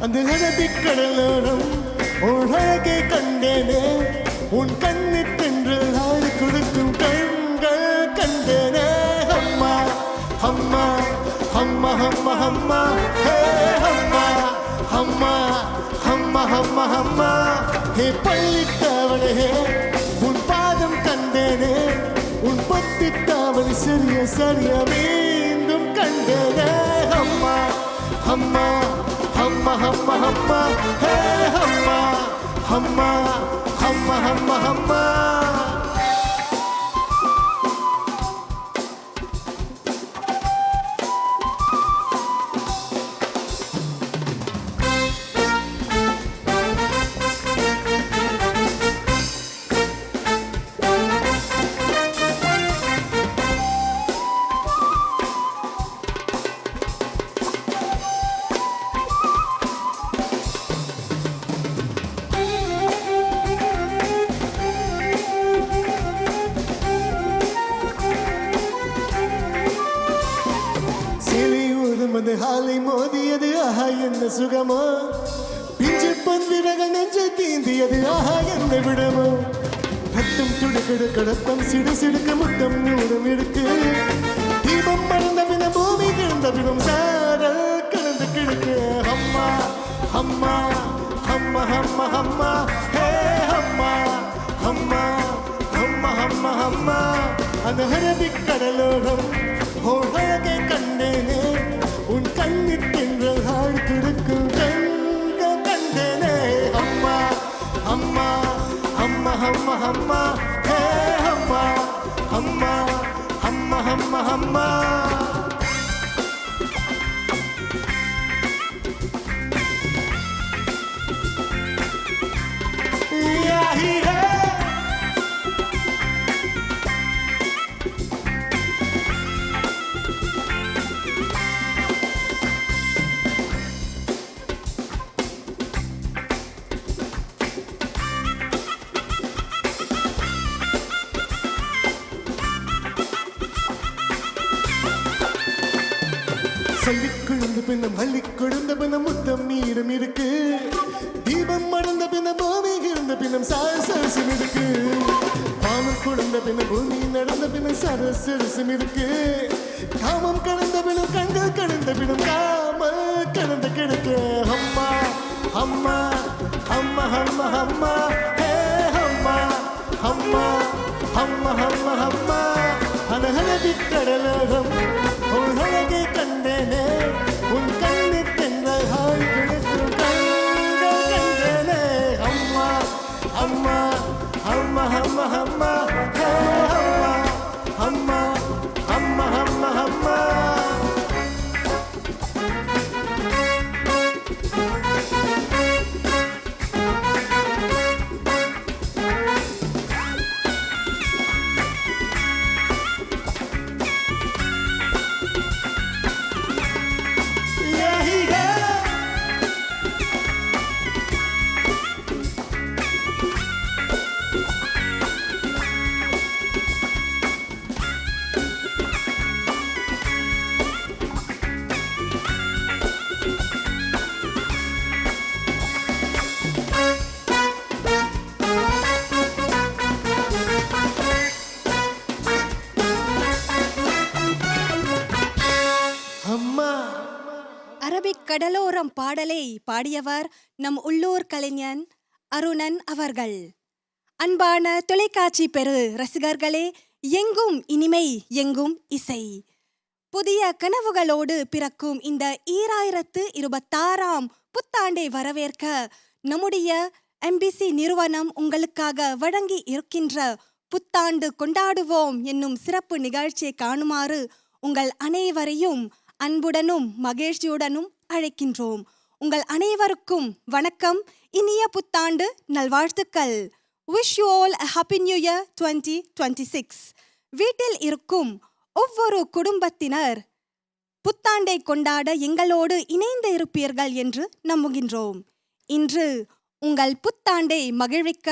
அந்த அரபிக்கடலோரம் உலகை கண்டேனே உன் கண்ணு தென்றல் ஆடி கொடுக்கும் கண்கள் கண்டேனே அம்மா அம்மா அம்மா அம்மா அம்மா ஹே அம்மா அம்மா அம்மா அம்மா அம்மா ஹே பள்ளித்தவளே உன் பாதம் கண்டேனே உன் பத்தித்தவளை சரிய சரிய மீண்டும் கண்டேனே அம்மா அம்மா அம்மா அம்மா அம்மா ஹே அம்மா அம்மா அம்மா அம்மா அம்மா ஹாலை மோதியது ஆஹா என்ன சுகமோ பிஞ்சு பந்திரகள் நெஞ்சை தீந்தியது ஆஹா என்ன விடமோ ரத்தம் துடுக்கிடு கடத்தம் சிடு சிடுக்கு முத்தம் நூறும் இருக்கு தீபம் மறந்த பின பூமி கிழந்த பினம் சாரல் கிடந்து கிழக்கு அம்மா அம்மா அம்மா அம்மா அம்மா ஹே அம்மா அம்மா அம்மா அம்மா அம்மா அந்த அரபிக்கடலோரம் அழகை கண்டேனே உன் கண்ணி தென்றல் ஆடி கொடுக்கும் கண்கள் கண்டேனே அம்மா அம்மா அம்மா அம்மா அம்மா ஹே அம்மா அம்மா அம்மா அம்மா அம்மா சொல்லி குழுந்த பின்னம் அள்ளி கொடுந்த பின்னம் முத்தம் மீறும் இருக்கு தீபம் மறந்த பின்னம் பூமி இருந்த பின்னம் சரசரசம் இருக்கு பானம் கொடுந்த பின்னம் பூமி நடந்த பின்னம் சரசரசம் இருக்கு காமம் கடந்த பின்னம் கண்கள் கடந்த பின்னம் காமல் கடந்த கிடக்கு அம்மா அம்மா அம்மா அம்மா அம்மா ஹே அம்மா அம்மா அம்மா அம்மா அம்மா அனஹனதி கடலகம் உலகை கண்டேனே உன் கண்ணி தென்றல் ஆடி கொடுக்கும் கண்கள் கண்டேனே அம்மா அம்மா அம்மா அம்மா அம்மா ஹே அம்மா அம்மா அம்மா அம்மா அம்மா அரபிக் கடலோரம் பாடலை பாடியவர் நம் உள்ளூர் கலைஞன் அருணன் அவர்கள். அன்பான தொலைக்காட்சி பெரு ரசிகர்களே, எங்கும் இனிமை எங்கும் இசை. புதிய கனவுகளோடு பிறக்கும் இந்த 2026ஆம் புத்தாண்டை வரவேற்க நம்முடைய MBC நிறுவனம் உங்களுக்காக வழங்கி இருக்கின்ற புத்தாண்டு கொண்டாடுவோம் என்னும் சிறப்பு நிகழ்ச்சியை காணுமாறு உங்கள் அனைவரையும் அன்புடனும் மகிழ்ச்சியுடனும் அழைக்கின்றோம். உங்கள் அனைவருக்கும் வணக்கம், இனிய புத்தாண்டு நல்வாழ்த்துக்கள். Wish you all a happy new year 2026. வீட்டில் இருக்கும் ஒவ்வொரு குடும்பத்தினர் புத்தாண்டை கொண்டாட எங்களோடு இணைந்து இருப்பீர்கள் என்று நம்புகின்றோம். இன்று உங்கள் புத்தாண்டை மகிழ்விக்க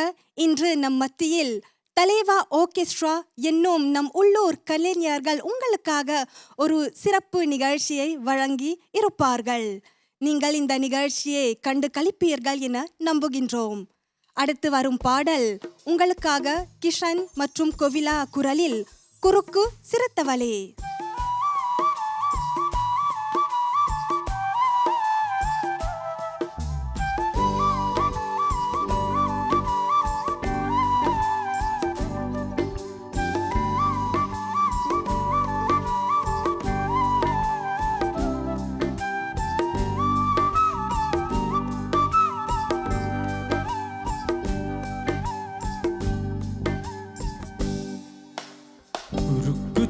இன்று நம் மத்தியில் தலைவா ஆர்கெஸ்ட்ரா என்னும் நம் உள்ளூர் கலைஞர்கள் உங்களுக்காக ஒரு சிறப்பு நிகழ்ச்சியை வழங்கி இருப்பார்கள். நீங்கள் இந்த நிகழ்ச்சியை கண்டு களிப்பீர்கள் என நம்புகின்றோம். அடுத்து வரும் பாடல் உங்களுக்காக கிஷன் மற்றும் கோவிலா குரலில் குறுக்கு சிறுத்தவளே.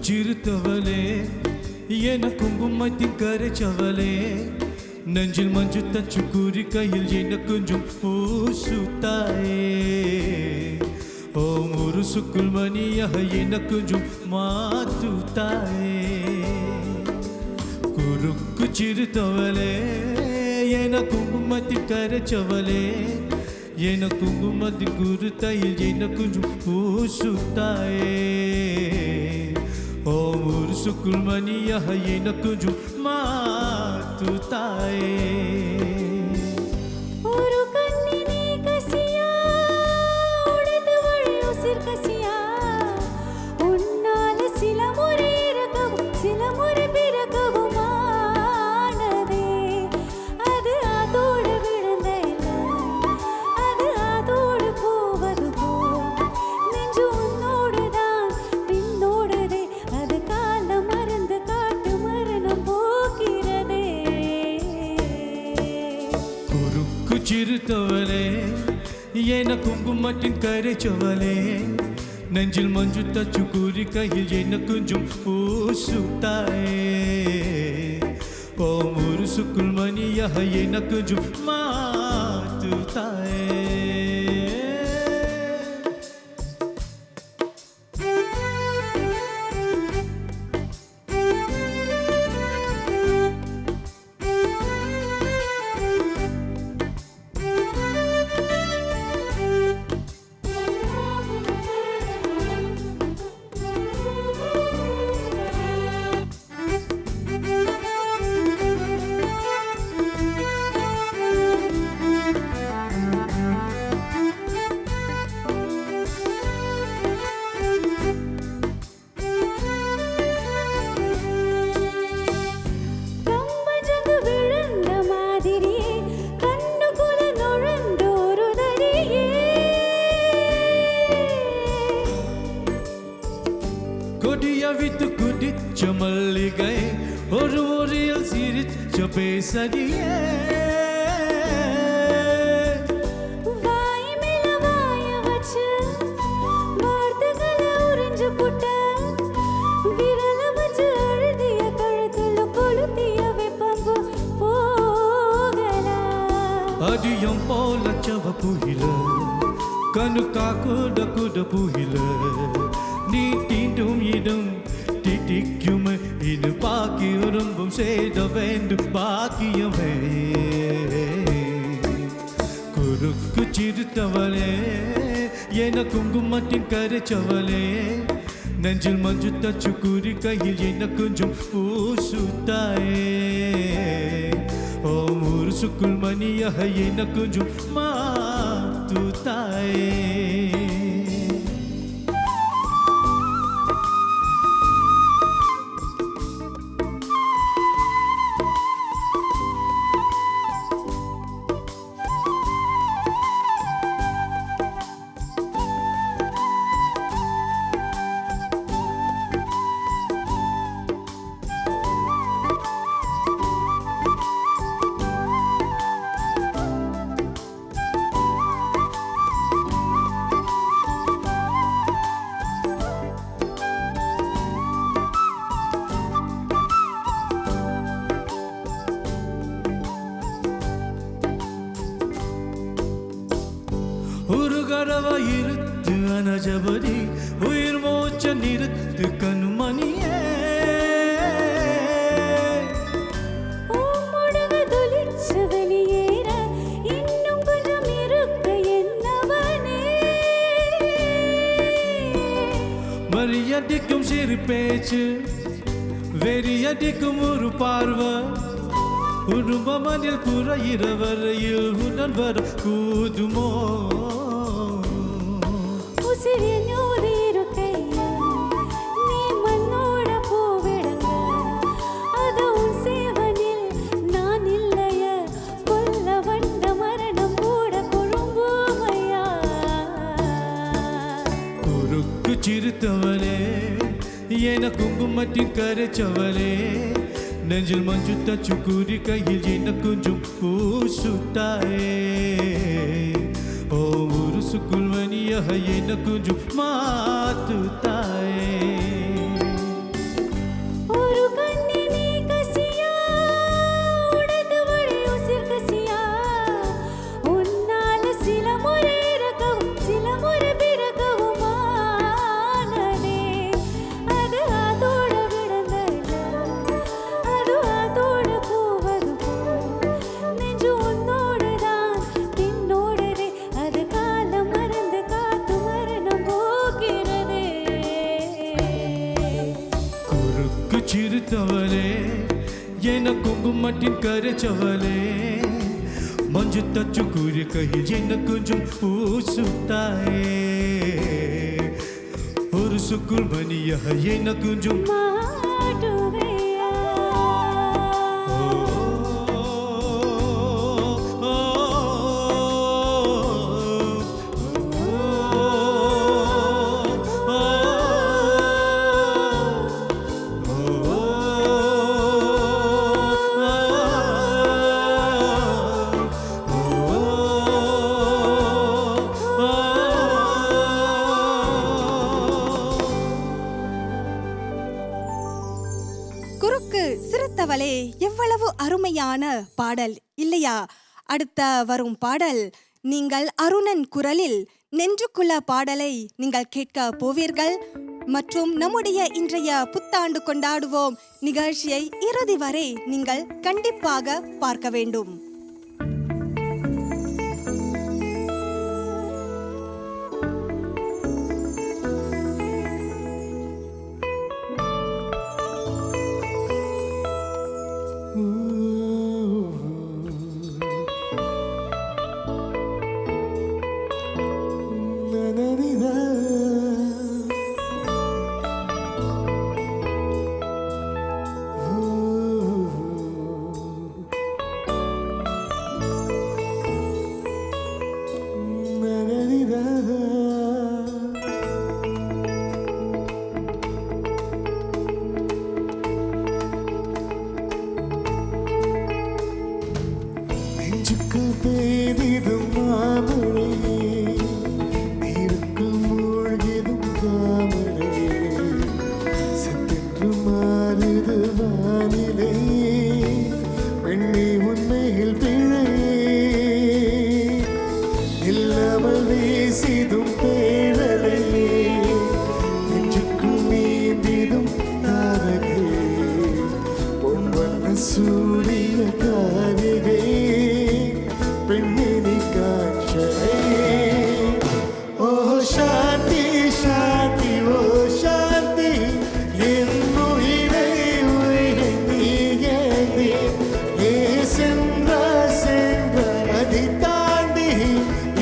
சிறுத்தவளே என குங்குமத்தின் கரைச்சவளே நெஞ்சில் மஞ்சு தச்சு கூறி கையில் என கொஞ்சம் பூசுத்தாயே ஓ முருசுக்குள் மணியாக என கொஞ்சம் மாத்துத்தாயே குறுக்கு சிறுத்தவளே என குங்குமத்தின் கரைச்சவளே என குங்குமத்தின் குருத்தையில் என கொஞ்சம் பூசுத்தாயே ஓ முருசுக்குள் மணியாக என கொஞ்சம் மாத்துத்தாயே ஒரு கண்ணினே கசியா உடைத்து வழி உசிர் கசியா உன்னால சில முறை இறக்கவும் சில முறை பிறக்கவும் ஆனதே அது அதோடு விழுந்த இல்லை அது அதோடு போவது போல் நெஞ்சு உன்னோடுதான் பின்னோடுதே அது காலம் மறந்து காட்டு மரணம் போகிறதே குறுக்கு சிறுத்தவளே என குங்குமத்தின் கரைச்சவளே நெஞ்சில் மஞ்சு தச்சு கூறி கையில் என கொஞ்சம் பூசுத்தாயே ஓ முருசுக்குள் மணியாக என கொஞ்சம் மாத்துத்தாயே கம்பஜகு விழுந்த மாதிரியே கண்ணுக்குள்ள நுழைந்த ஒரு தடியே கொடிய வித்து குடிச்ச மல்லிகை ஒரு முறையில் சிரிச்ச பேசடியே வாய் மேல வாய வச்சு வார்த்தைகளை உறிஞ்சு புட்ட விரல வச்சு அழுதிய கழுத்துல கொளுத்திய வெப்பம்பு போகலாம் அடியம் போல சவ புகில கணுக்கா கூட கூட புகில நீ தீண்டும் இடம் திட்டிக்கும் இது பாக்கி ரொம்பம் செய்த வேண்டும் பாக்கியமே குறுக்கு சிறுத்தவளே என குங்குமத்தின் கரைச்சவளே நெஞ்சில் மஞ்சு தச்சு கூறி கையில் என கொஞ்சம் பூசுத்தாயே ஓ முருசுக்குள் மணியாக என கொஞ்சம் மாத்துத்தாயே ஒரு கரவ இருத்து அனஜபதி உயிர் மூச்ச நிறுத்து கண்மணியே உம்முடவ துளிச்சு வெளியேற இன்னும் கொஞ்சம் இருக்க என்னவனே மரியடிக்கும் சிறு பேச்சு வெறியடிக்கும் ஒரு பார்வை உருவமனில் புறையிற வரையில் உணர்வர கூதுமோ உசிரினோடு இருக்கையா நீ மண்ணோட பூவிடுங்க அது உன் சேவனில் நான் இல்லைய கொல்ல வந்த மரணம் கூட கொழும்புமையா குறுக்கு சிறுத்தவளே என குங்குமத்தின் கரைச்சவளே நெஞ்சில் மஞ்சு தச்சு கூறி கையில் என்ன கொஞ்சம் பூசுத்தாயே ஓ ஒரு சுக்குள் மணியாக என்ன கொஞ்சம் மாத்துத்தாயே ஒரு கண்ணி நீ கசியா உனது வழி உசிர் கசியா உன்னால சில முறை இறக்கவும் சில முறை பிறக்கவும் ஆனதே அது அதோட விடந்தல்ல அது அதோட போவது நெஞ்சு உன்னோடுதான் பின்னோடுதே அது காலம் மறந்து காத்து மரணம் போகிறதே குறுக்கு சிறுத்தவளே என குங்குமத்தின் கரைச்சவளே மஞ்சு தச்சு கூறி கையில் என்ன கொஞ்சம் பூசுத்தாயே ஒரு சுக்குள் மணியாக என்ன கொஞ்சம் மாட்டுவையா குறுக்கு சிறுத்தவளே எவ்வளவு அருமையான பாடல் இல்லையா? அடுத்த வரும் பாடல் நீங்கள் அருணன் குரலில் நெஞ்சுக்குள்ள பாடலை நீங்கள் கேட்க போவீர்கள். மற்றும் நம்முடைய இன்றைய புத்தாண்டு கொண்டாடுவோம் நிகழ்ச்சியை இறுதி வரை நீங்கள் கண்டிப்பாக பார்க்க வேண்டும். நெஞ்சுக்கு பேரிதும் மாமழையே நீருக்குள் மூழ்கிடும் தாமரையே சத்தென்று மாறுது வானிலே பெண்ணே உண்மையில் பிழையே இல்லாமல் வீசிடும் பேரலையே நெஞ்சுக்குள் நீந்திடும் தாரகே பொன் வண்ண சூரிய காவிகை பெண்ணினி காட்சரே ஓ சாந்தி சாந்தி ஓ சாந்தி என்னுயிரை உயிரை நீயேந்தி ஏ சென்ற சென்ற நதி தாண்டி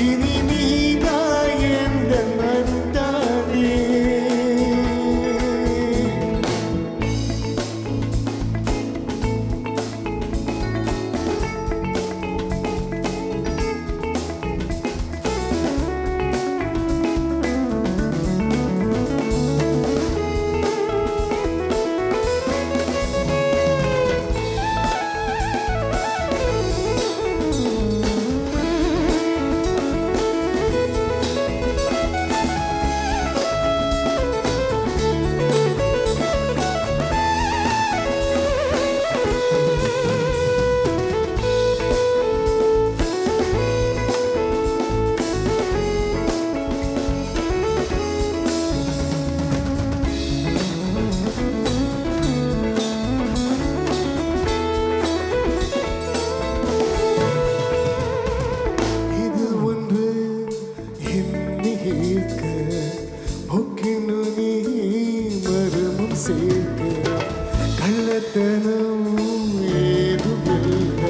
இனி நீதான் எந்த மண் தாண்டி இது ஒன்று என்னை ஏற்க ஒக்கினு நீ மரமும் சேர்க்க கள்ளத்தனம் ஏதுமில்லை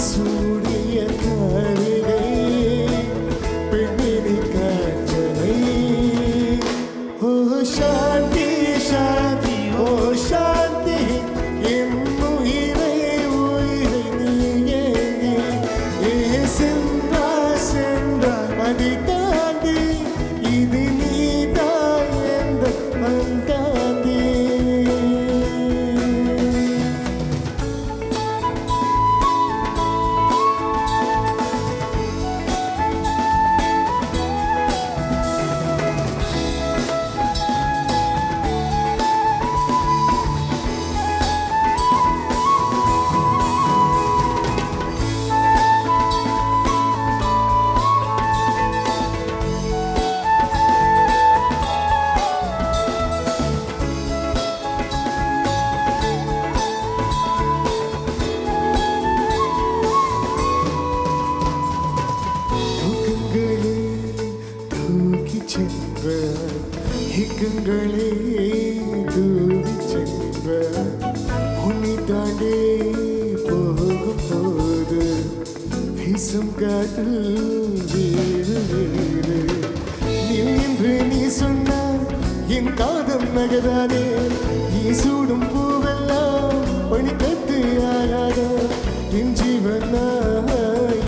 சூடிய காரிகை பெண்ணினி காற்றலை ஓ சாந்தி சாந்தி ஓ சாந்தி என் உயிரை உயிரை நீயே நீ சென்றா சென்றா அதை தாண்டி இது நீதான் எந்த அந்தாண்டி ஏக்கங்களே தூவி சென்ற உன்னை தாண்டே போகும் போது வீசும் காற்றில் வேறு வேறு நீ என்று நீ சொன்னால் என் காதம் நகராதே நீ சூடும் பூவெல்லாம் பணிக்கத்து ஆகாத என் ஜீவனா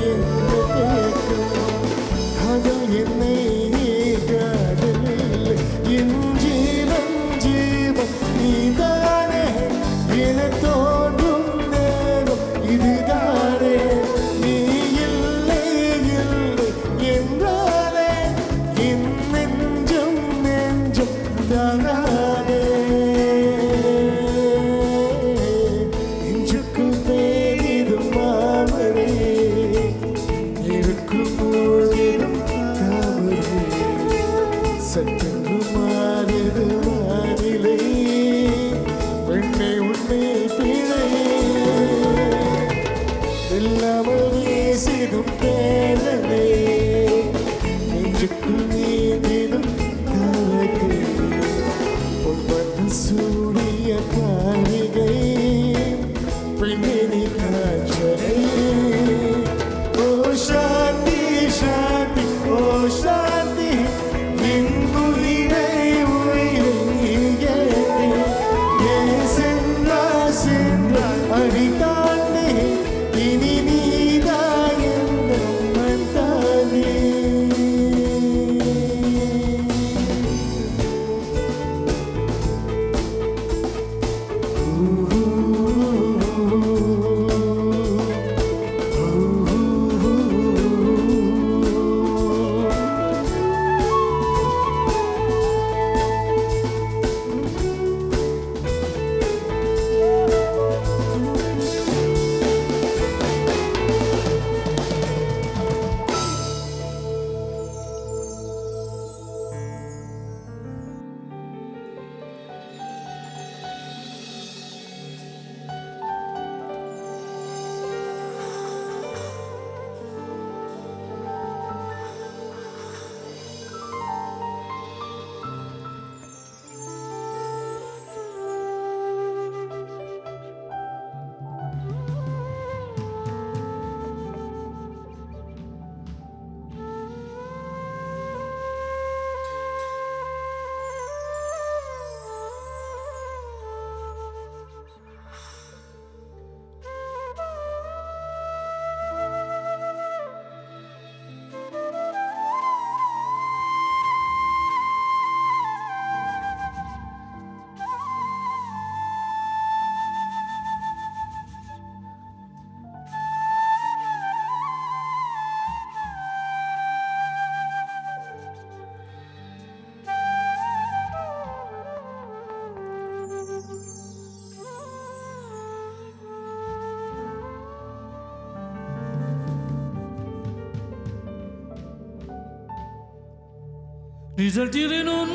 என்ன கேட்கும் காதல் என்னை என் ஜீவன் ஜீவன் நீதானே என தோன்றும் நேரம் இதுதானே நீ இல்லை இல்லை என்றாலே என் நெஞ்சம் நெஞ்சம் தானே நெஞ்சுக்குள் தேடிடும் மாமரே இருக்கும் போதிலும் தாமரே சற்றென்று மாறுது வானிலை பெண்ணை உண்மை பிழை இல்லாமல் வீசிடும் பேரலை நெஞ்சுக்குள் நீதிடும் தாரகை பொன்வண்ண சூடிய காரிகை பெண்ணினி காற்றலை ஓ சாந்தி சாந்தி ஓ சாந்தி என் உயிரை உயிரை நீயே சென்றா சென்றா அடி தாண்டி இனி நீதான் என் தாண்டி Nizal tirinun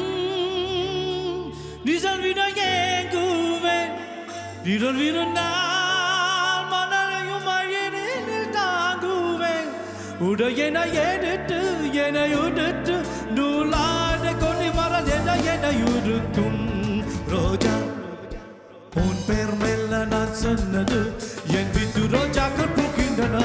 Nizal vida yenguve Nizal vida nal Manara yumayene niltanguve Uda yena yedettu Yena yudettu Nulade koni mara yena yudukum Roja Un permella nan sannadu Yen bitu roja karpukindana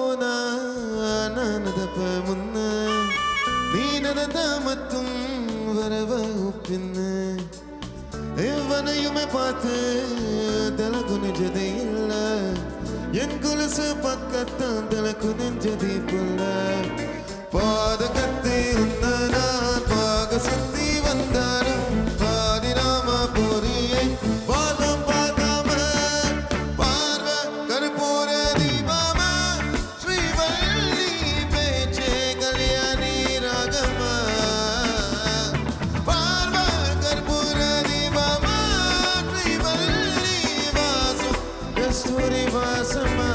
ಪೋನ ನಾನದಪ ಮುನ್ನ ನೀನದ ಮತ್ತುம் வரவ உப்பின்ன எவனையுமே பார்த்து தலை குனிஞ்சதே இல்ல என் கொலுசு பக்கத்தான் தலை குனிஞ்சதே புள்ள பாத கத்தி உன்ன நான் பாக சுத்தி வந்தாலும் பாதி நாம போரியை பாதம் பார்க்காம பார்வை கருப்பூர தீபாம ஸ்ரீவள்ளி பேச்சே கல்யாணி ராகமா பார்வை கருப்பூர தீபாம ஸ்ரீவள்ளி வாசம் கஸ்தூரி வாசமா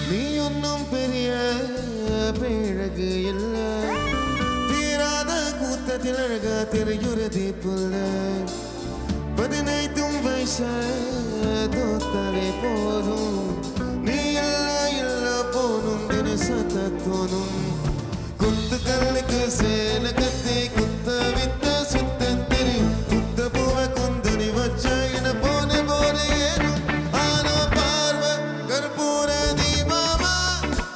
நீ ஒன்னும் பெரிய பேழகு இல்ல தீராத கூத்தத்தில் அழகா தெரியுறதே புள்ள 15 வயசு தோத்தாலே போதும் நீ இல்ல போனும் தினசத்த தோணும் குத்து கல்லுக்கு சேல கத்தி குத்த வித்த சுத்த தெரியும் குத்த பூவை குந்தனி வச்ச என போன ஏனும் ஆனா பார்வை கற்பூர தீபாமா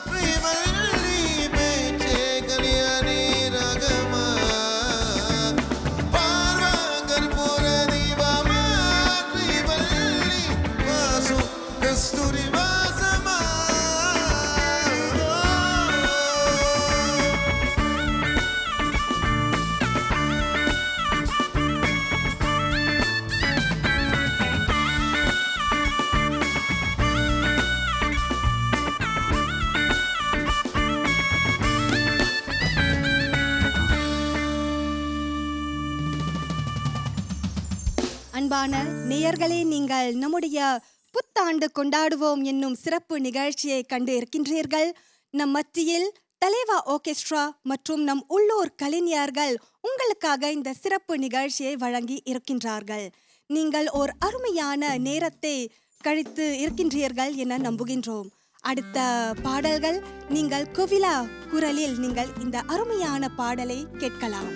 ஸ்ரீவள்ளி பேச்சே கல்யாணி ராகமா பார்வை கற்பூர தீபாமா ஸ்ரீவள்ளி வாசம் கஸ்தூரி வாசமா அன்பான நேயர்களே, நீங்கள் நம்முடைய புத்தாண்டு கொண்டாடுவோம் என்னும் சிறப்பு நிகழ்ச்சியை கண்டு இருக்கின்றீர்கள். நம் மத்தியில் தலைவா ஆர்கெஸ்ட்ரா மற்றும் நம் உள்ளூர் கலைஞர்கள் உங்களுக்காக இந்த சிறப்பு நிகழ்ச்சியை வழங்கி இருக்கின்றார்கள். நீங்கள் ஒரு அருமையான நேரத்தை கழித்து இருக்கின்றீர்கள் என நம்புகின்றோம். அடுத்த பாடல்கள் நீங்கள் கோவிலா குரலில் நீங்கள் இந்த அருமையான பாடலை கேட்கலாம்.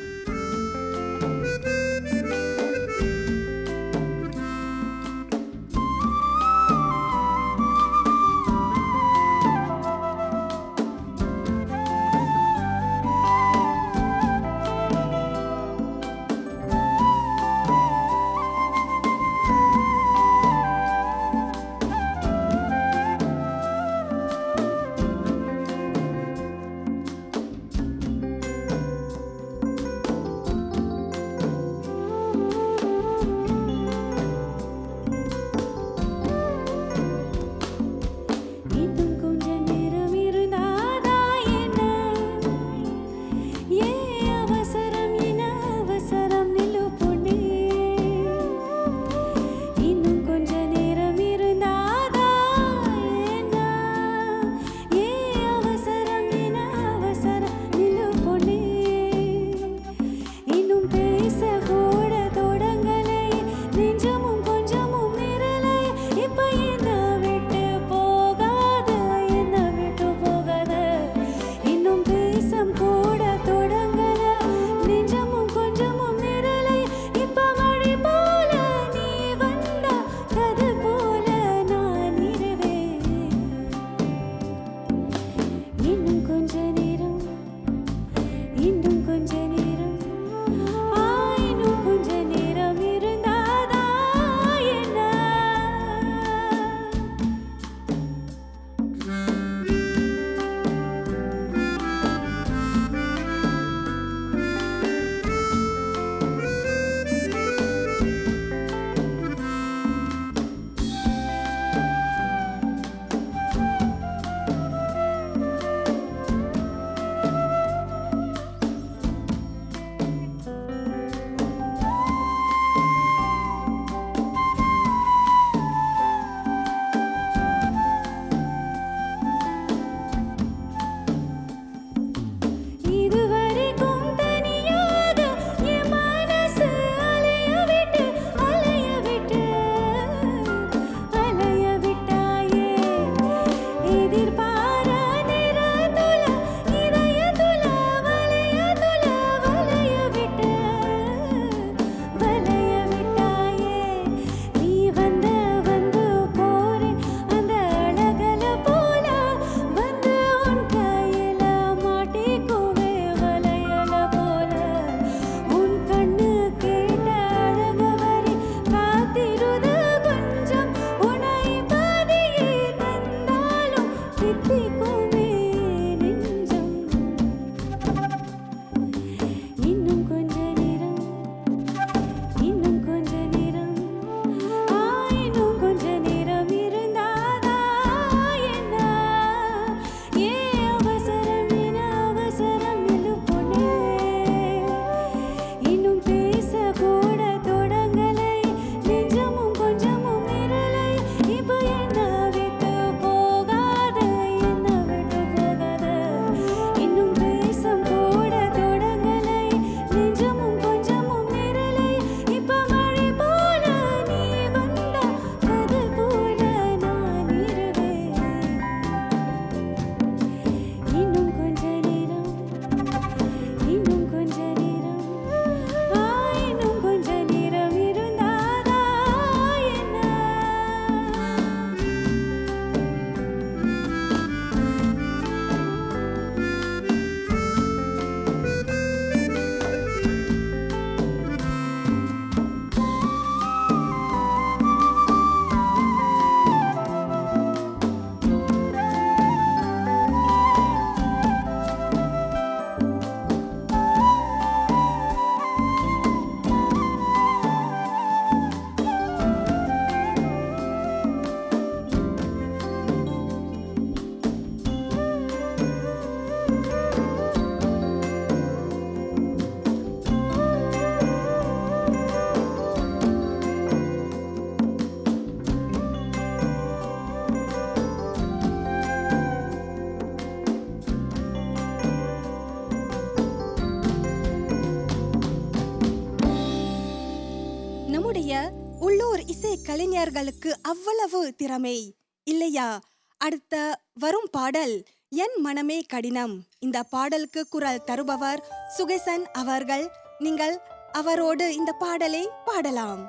கலைஞர்களுக்கு அவ்வளவு திறமை இல்லையா? அடுத்த வரும் பாடல் என் மனமே கடினம். இந்த பாடலுக்கு குரல் தருபவர் சுகேசன் அவர்கள். நீங்கள் அவரோடு இந்த பாடலை பாடலாம்.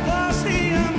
Varsayım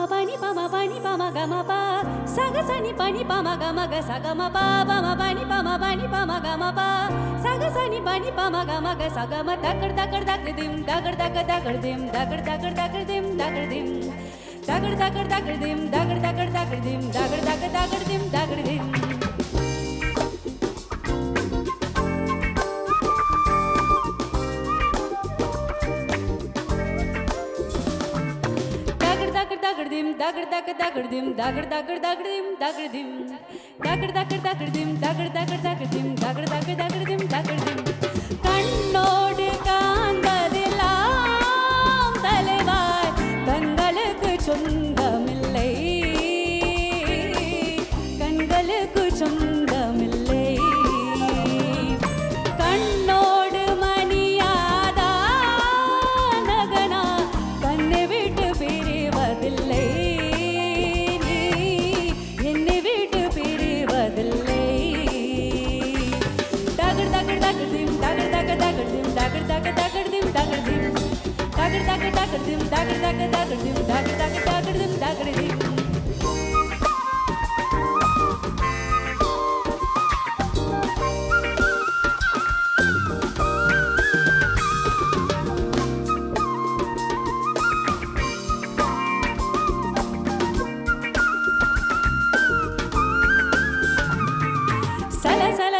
பனி பம பனி பம கம ப சக சனி பனி பம கம க சகம ப பம பனி பம கம ப சக சனி பனி பம கம க சகம தகர் தகர் தகர் திம் தகர் தகர் தகர் திம் தகர் தகர் தகர் திம் தகர் திம் தகர் தகர் தகர் திம் தகர் தகர் தகர் திம் தகர் தகர் தகர் திம் தகர் திம் dim dagr dagr dagr dim dagr dagr dagr dim dagr dim dagr dagr dagr dim dagr dagr dagr dim dagr dagr dagr dim dagr dim கண்ணோடு காண்பதெல்லாம் தலைவாய் கண்களுக்கு சொந்தமில்லை கண்களுக்கு சொந்தமில்லை கண்ணோடு மணியாதா நகனா கண்ணை விட்டு பிரிவதில்லை நீ என்னை விட்டு பிரிவதில்லை தகர் தகர் தகர் திம் தகர் தகர் தகர் திம் தகர் தகர் தகர் திம் தகர் திம் தகர் தகர் தகர் திம் தகர் தகர் தகர் திம் தகர் தகர் தகர் திம் தகர் திம்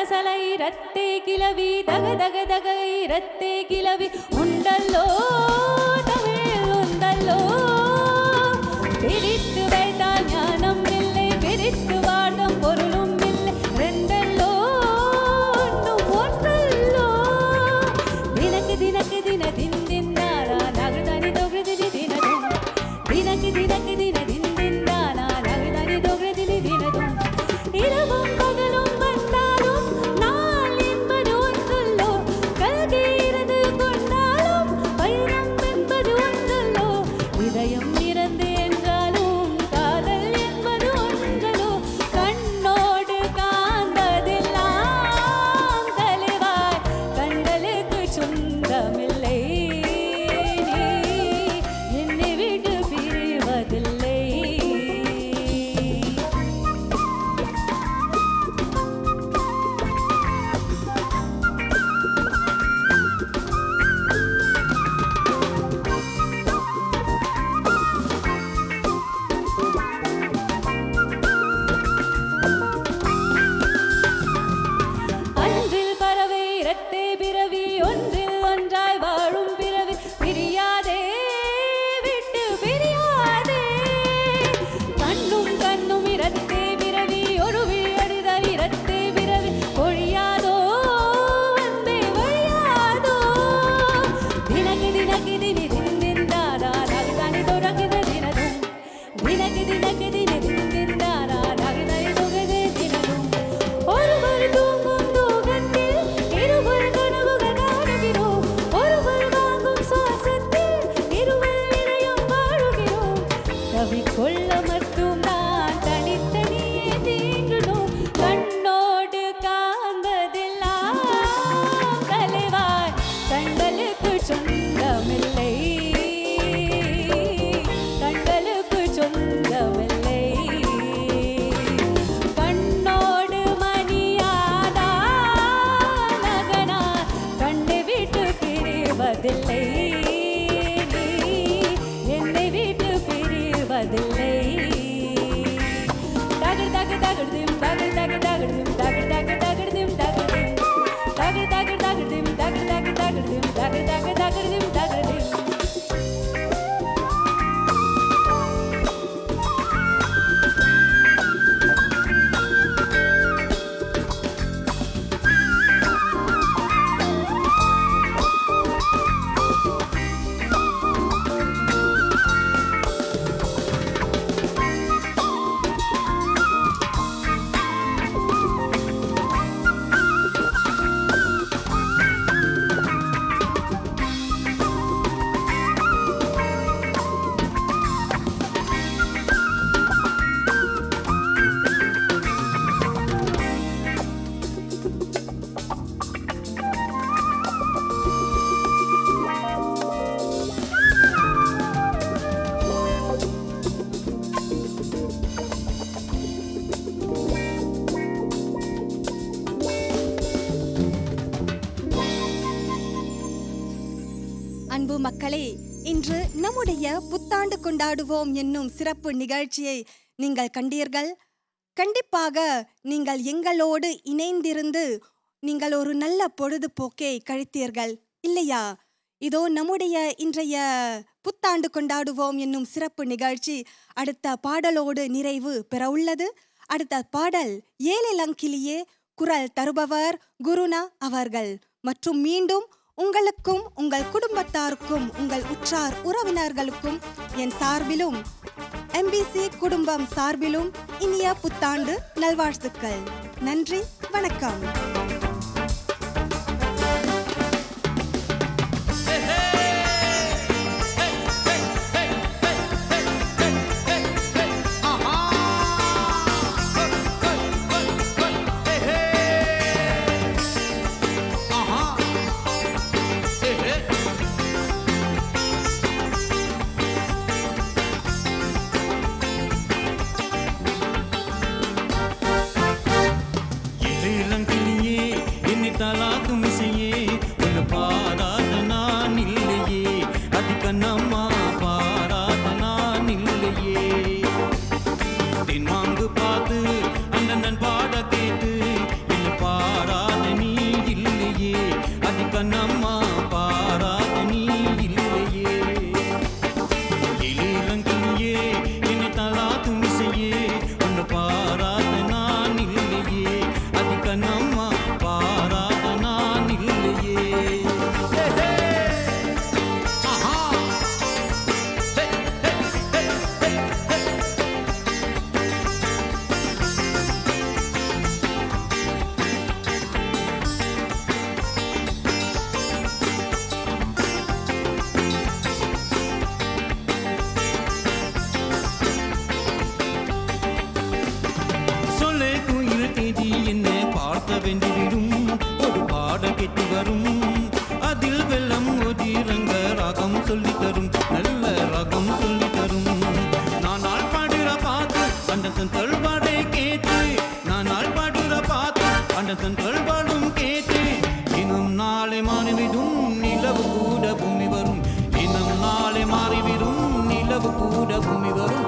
సల ఇరత్తే కిలవి దగ దగ దగ ఇరత్తే కిలవి ఉండల్లో தமிழ் உண்டல்லோ பிரித்து வைத்தால் ஞானம் இல்லை பிரித்து வாழும் பொருளும் இல்லை ரெண்டல்லோ ஒன்றும் ஒன்றல்லோ தினக்கு தினக்கு தின தின் தின்னாரா நகர்தானி தொகுதி தினதும் தினக்கு தினக்கு தின தின் தின்னாரா நகர்தானி தொகுதி தினதும் இரவும் பகலும் என்னை விட்டு பிரிவதில்லை தகர் தகர் தகர் திம் தகர் தகர் தகர் திம் தகர் தகர் தகர் திம் தகர் திம் தகர் தகர் தகர் திம் தகர் தகர் தகர் திம் தகர் தகர் தகர் திம் தகர் திம் அன்பு மக்களே, இன்று நம்முடைய புத்தாண்டு கொண்டாடுவோம் என்னும் சிறப்பு நிகழ்ச்சியை நீங்கள் கண்டீர்கள். கண்டிப்பாக நீங்கள் எங்களோடு இணைந்திருந்து நீங்கள் ஒரு நல்ல பொழுதுபோக்கை கழித்தீர்கள் இல்லையா? இதோ நம்முடைய இன்றைய புத்தாண்டு கொண்டாடுவோம் என்னும் சிறப்பு நிகழ்ச்சி அடுத்த பாடலோடு நிறைவு பெற உள்ளது. அடுத்த பாடல் ஏலிலங்கிலியே, குரல் தருபவர் குருனா அவர்கள். மற்றும் மீண்டும் உங்களுக்கும் உங்கள் குடும்பத்தாருக்கும் உங்கள் உற்றார் உறவினர்களுக்கும் என் சார்பிலும் எம்பிசி குடும்பம் சார்பிலும் இனிய புத்தாண்டு நல்வாழ்த்துக்கள். நன்றி, வணக்கம். ஒரு பாட கெட்டு வரும், அதில் வெள்ளம் ஒதிரங்க ராகம் சொல்லி தரும், நல்ல ராகம் சொல்லி தரும். நான் நாள் பாடுற பார்த்து அந்த தன் தொல்பாடை கேட்டு, நான் நாள் பாடுற பார்த்து அந்த தன் தொல்பாடும் கேட்டு, இன்னும் நாளை மாறிவிடும் நிலவு கூட பூமி வரும், இன்னும் நாளை மாறிவிடும் நிலவு கூட பூமி வரும்.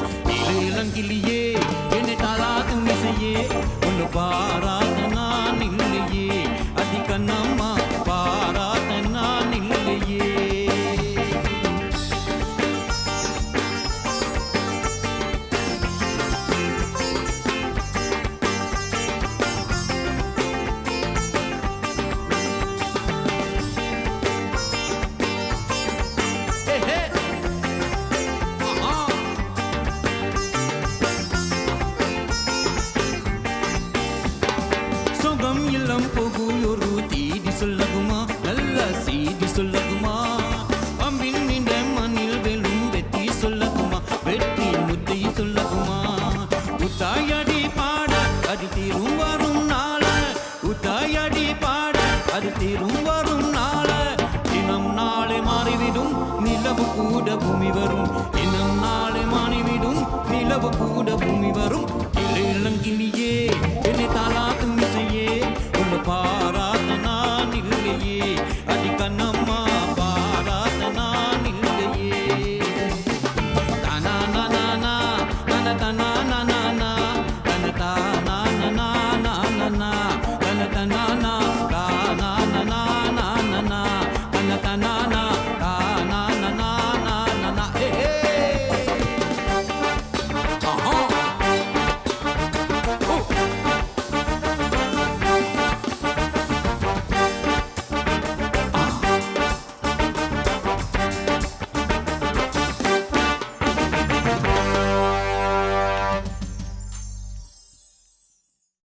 இளங்கிலியே என்னை தாளாத்தும் இசையே, ஒன்று பாராத நான் இல்லையே, அதிகண்ணம்மா பாராத நான் இல்லையே. சுகம் இல்லம் போகு ஒரு தீதி சொல்லகுமா, நல்ல செய்தி சொல்லகுமா, அம்பின் நின்ற மண்ணில் வெல்லும் வெற்றி சொல்லகுமா, வெற்றி முத்தை சொல்லகுமா. உத்தாயடி பாட அது தீரும் வரும் நாள, உத்தாயடி பாட அது தீரும் வரும் நாள, தினம் நாளை மாறிவிடும் நிலவு கூட பூமி வரும், தினம் நாளை மாறிவிடும் நிலவு கூட பூமி வரும். இளங்கிலியே என்னை தாளாத்தும் இசையே, உன்னை பாராத நான் இல்லையே, அதிகண்ணம்மா பாராத நான் இல்லையே. தனானா தன தனானா தன தானா தன தனானா தானா தன தனா